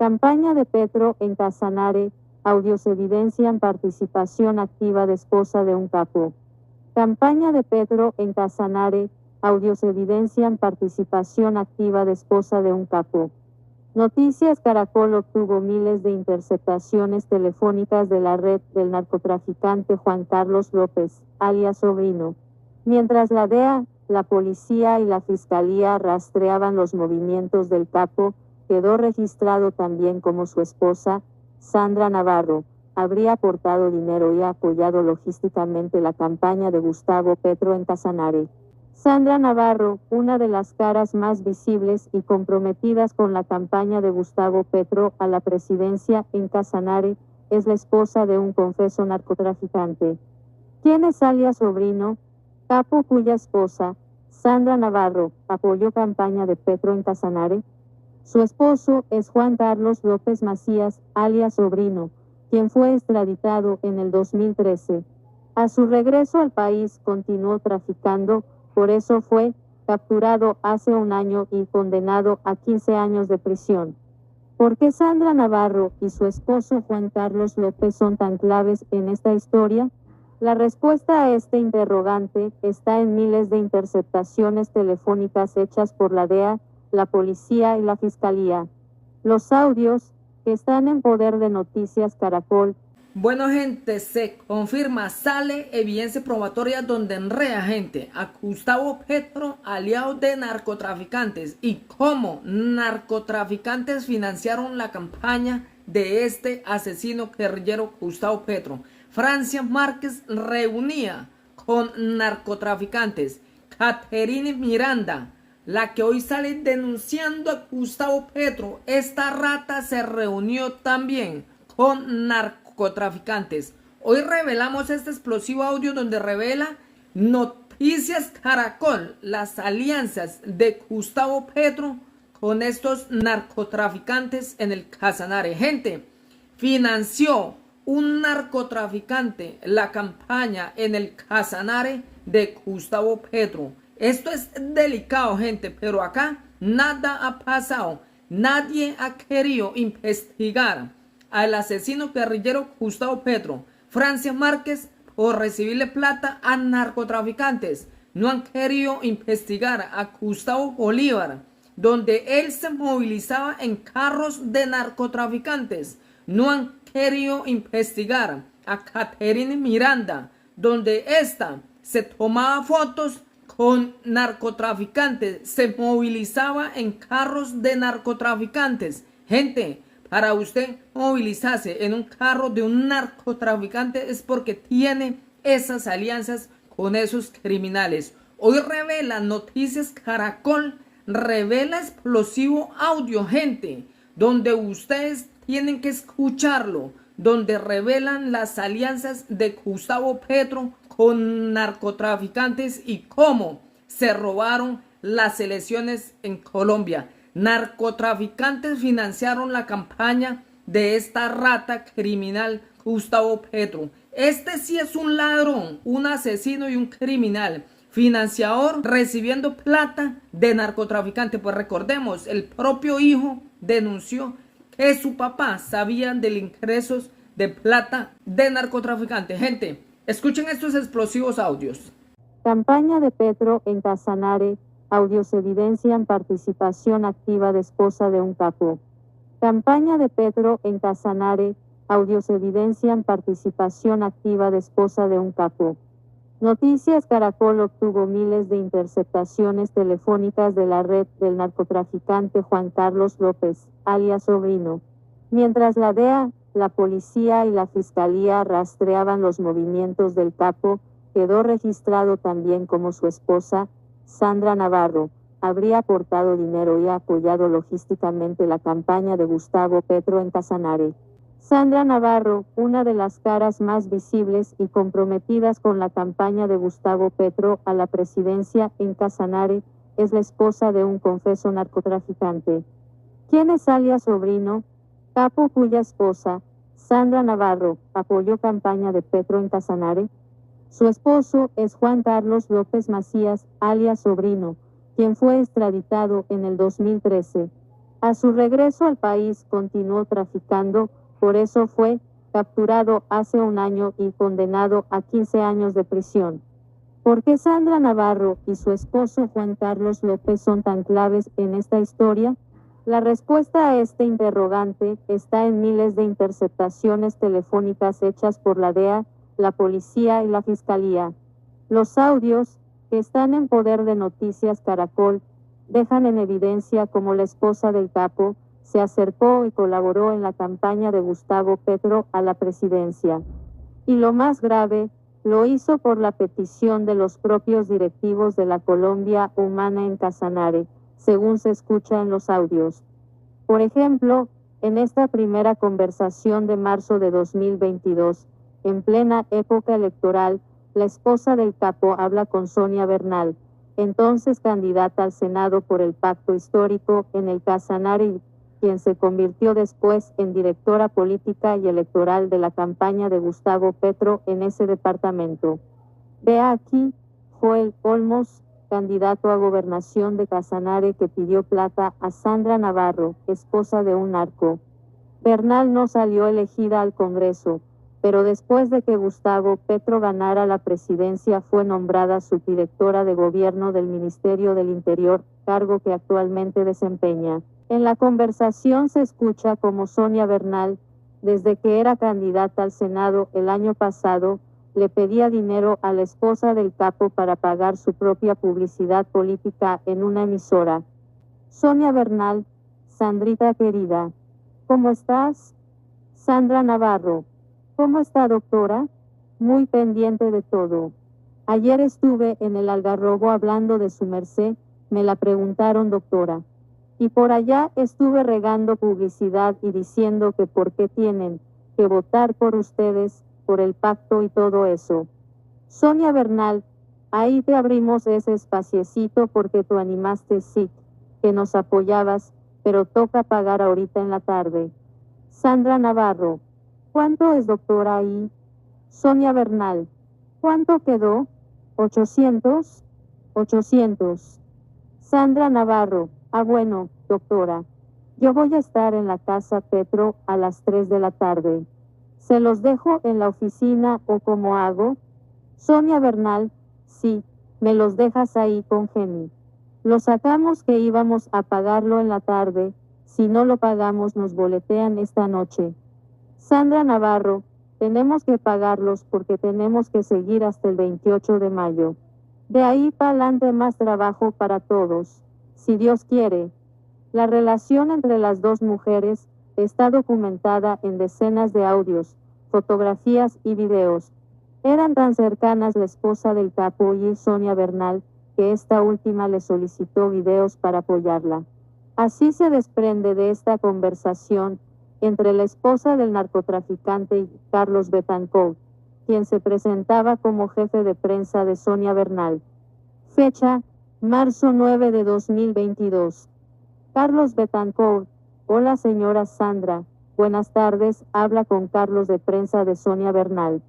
Campaña de Petro en Casanare, audios evidencian participación activa de esposa de un capo. Campaña de Petro en Casanare, audios evidencian participación activa de esposa de un capo. Noticias Caracol obtuvo miles de interceptaciones telefónicas de la red del narcotraficante Juan Carlos López, alias Sobrino. Mientras la DEA, la policía y la fiscalía rastreaban los movimientos del capo, quedó registrado también como su esposa, Sandra Navarro, habría aportado dinero y apoyado logísticamente la campaña de Gustavo Petro en Casanare. Sandra Navarro, una de las caras más visibles y comprometidas con la campaña de Gustavo Petro a la presidencia en Casanare, es la esposa de un confeso narcotraficante. ¿Quién es alias Sobrino? Capo cuya esposa, Sandra Navarro, apoyó campaña de Petro en Casanare. Su esposo es Juan Carlos López Macías, alias Sobrino, quien fue extraditado en el 2013. A su regreso al país continuó traficando, por eso fue capturado hace un año y condenado a 15 años de prisión. ¿Por qué Sandra Navarro y su esposo Juan Carlos López son tan claves en esta historia? La respuesta a este interrogante está en miles de interceptaciones telefónicas hechas por la DEA, la policía y la fiscalía. Los audios, que están en poder de Noticias Caracol. Bueno, gente, se confirma, sale evidencia probatoria donde enrea gente a Gustavo Petro, aliado de narcotraficantes, y cómo narcotraficantes financiaron la campaña de este asesino guerrillero Gustavo Petro. Francia Márquez reunía con narcotraficantes. Catherine Miranda, la que hoy sale denunciando a Gustavo Petro, esta rata se reunió también con narcotraficantes. Hoy revelamos este explosivo audio donde revela Noticias Caracol las alianzas de Gustavo Petro con estos narcotraficantes en el Casanare. Gente, financió un narcotraficante la campaña en el Casanare de Gustavo Petro. Esto es delicado, gente, pero acá nada ha pasado. Nadie ha querido investigar al asesino guerrillero Gustavo Petro. Francia Márquez por recibirle plata a narcotraficantes. No han querido investigar a Gustavo Bolívar, donde él se movilizaba en carros de narcotraficantes. No han querido investigar a Catherine Miranda, donde ésta se tomaba fotos con narcotraficantes, se movilizaba en carros de narcotraficantes. Gente, para usted movilizarse en un carro de un narcotraficante es porque tiene esas alianzas con esos criminales. Hoy revela Noticias Caracol, revela explosivo audio, gente, donde ustedes tienen que escucharlo, donde revelan las alianzas de Gustavo Petro con narcotraficantes y cómo se robaron las elecciones en Colombia. Narcotraficantes financiaron la campaña de esta rata criminal Gustavo Petro. Este sí es un ladrón, un asesino y un criminal. Financiador recibiendo plata de narcotraficante. Pues recordemos, el propio hijo denunció que su papá sabía de los ingresos de plata de narcotraficante. Gente, escuchen estos explosivos audios. Campaña de Petro en Casanare, audios evidencian participación activa de esposa de un capo. Campaña de Petro en Casanare, audios evidencian participación activa de esposa de un capo. Noticias Caracol obtuvo miles de interceptaciones telefónicas de la red del narcotraficante Juan Carlos López, alias Sobrino. Mientras la DEA, la policía y la fiscalía rastreaban los movimientos del capo, quedó registrado también como su esposa, Sandra Navarro, habría aportado dinero y apoyado logísticamente la campaña de Gustavo Petro en Casanare. Sandra Navarro, una de las caras más visibles y comprometidas con la campaña de Gustavo Petro a la presidencia en Casanare, es la esposa de un confeso narcotraficante. ¿Quién es alias Sobrino? Capo cuya esposa, Sandra Navarro, apoyó campaña de Petro en Casanare. Su esposo es Juan Carlos López Macías, alias Sobrino, quien fue extraditado en el 2013. A su regreso al país continuó traficando, por eso fue capturado hace un año y condenado a 15 años de prisión. ¿Por qué Sandra Navarro y su esposo Juan Carlos López son tan claves en esta historia? La respuesta a este interrogante está en miles de interceptaciones telefónicas hechas por la DEA, la policía y la fiscalía. Los audios, que están en poder de Noticias Caracol, dejan en evidencia cómo la esposa del capo se acercó y colaboró en la campaña de Gustavo Petro a la presidencia. Y lo más grave, lo hizo por la petición de los propios directivos de la Colombia Humana en Casanare, según se escucha en los audios. Por ejemplo, en esta primera conversación de marzo de 2022, en plena época electoral, la esposa del capo habla con Sonia Bernal, entonces candidata al Senado por el Pacto Histórico en el Casanare, quien se convirtió después en directora política y electoral de la campaña de Gustavo Petro en ese departamento. Vea aquí, Joel Olmos, candidato a gobernación de Casanare, que pidió plata a Sandra Navarro, esposa de un narco. Bernal no salió elegida al Congreso, pero después de que Gustavo Petro ganara la presidencia fue nombrada subdirectora de gobierno del Ministerio del Interior, cargo que actualmente desempeña. En la conversación se escucha como Sonia Bernal, desde que era candidata al Senado el año pasado, le pedía dinero a la esposa del capo para pagar su propia publicidad política en una emisora. Sonia Bernal: Sandrita querida, ¿cómo estás? Sandra Navarro: ¿cómo está, doctora? Muy pendiente de todo. Ayer estuve en el Algarrobo hablando de su merced, me la preguntaron, doctora. Y por allá estuve regando publicidad y diciendo que por qué tienen que votar por ustedes, por el pacto y todo eso. Sonia Bernal: ahí te abrimos ese espaciecito porque tú animaste, sí, que nos apoyabas, pero toca pagar ahorita en la tarde. Sandra Navarro: ¿cuánto es, doctora, ahí? Sonia Bernal: ¿cuánto quedó? 800. 800. Sandra Navarro: bueno, doctora, yo voy a estar en la casa Petro a las 3 de la tarde. ¿Se los dejo en la oficina o cómo hago? Sonia Bernal: sí, me los dejas ahí con Jenny. Lo sacamos que íbamos a pagarlo en la tarde, si no lo pagamos nos boletean esta noche. Sandra Navarro: tenemos que pagarlos porque tenemos que seguir hasta el 28 de mayo. De ahí para adelante más trabajo para todos, si Dios quiere. La relación entre las dos mujeres está documentada en decenas de audios, fotografías y videos. Eran tan cercanas la esposa del capo y Sonia Bernal, que esta última le solicitó videos para apoyarla. Así se desprende de esta conversación entre la esposa del narcotraficante y Carlos Betancourt, quien se presentaba como jefe de prensa de Sonia Bernal. Fecha: marzo 9 de 2022. Carlos Betancourt: hola señora Sandra, buenas tardes, habla con Carlos de prensa de Sonia Bernal.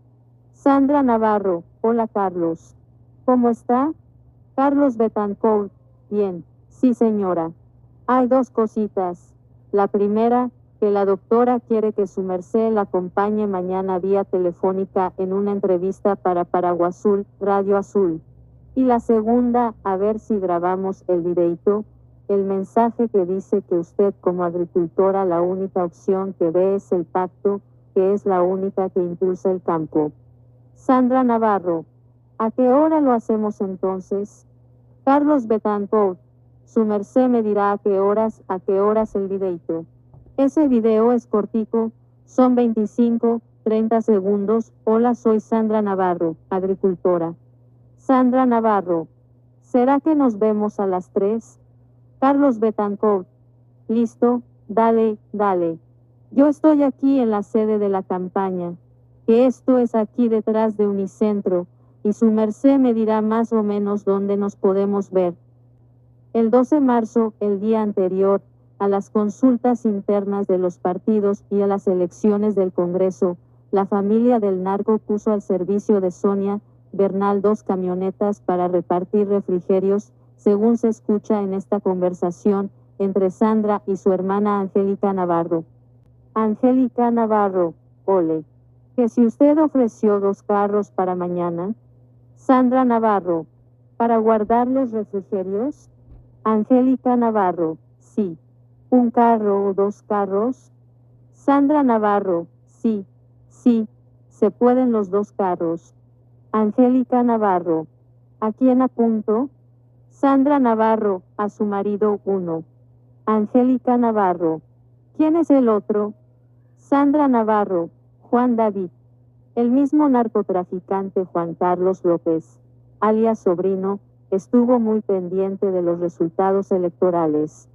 Sandra Navarro: hola Carlos. ¿Cómo está? Carlos Betancourt: bien, sí señora. Hay dos cositas. La primera, que la doctora quiere que su merced la acompañe mañana vía telefónica en una entrevista para Paraguazul, Radio Azul. Y la segunda, a ver si grabamos el videito, el mensaje que dice que usted como agricultora la única opción que ve es el pacto, que es la única que impulsa el campo. Sandra Navarro: ¿a qué hora lo hacemos entonces? Carlos Betancourt: su merced me dirá a qué horas el videito. Ese video es cortico, son 25, 30 segundos. Hola, soy Sandra Navarro, agricultora. Sandra Navarro: ¿será que nos vemos a las 3? Carlos Betancourt: listo, dale, dale. Yo estoy aquí en la sede de la campaña, que esto es aquí detrás de Unicentro, y su merced me dirá más o menos dónde nos podemos ver. El 12 de marzo, el día anterior a las consultas internas de los partidos y a las elecciones del Congreso, la familia del narco puso al servicio de Sonia Bernal 2 camionetas para repartir refrigerios, según se escucha en esta conversación, entre Sandra y su hermana Angélica Navarro. Angélica Navarro, ole. Que si usted ofreció 2 carros para mañana. Sandra Navarro, ¿para guardar los refrigerios? Angélica Navarro, sí. ¿1 carro o 2 carros? Sandra Navarro, sí, sí, se pueden los 2 carros. Angélica Navarro, ¿a quién apunto? Sandra Navarro, a su marido 1. Angélica Navarro, ¿quién es el otro? Sandra Navarro, Juan David. El mismo narcotraficante Juan Carlos López, alias Sobrino, estuvo muy pendiente de los resultados electorales.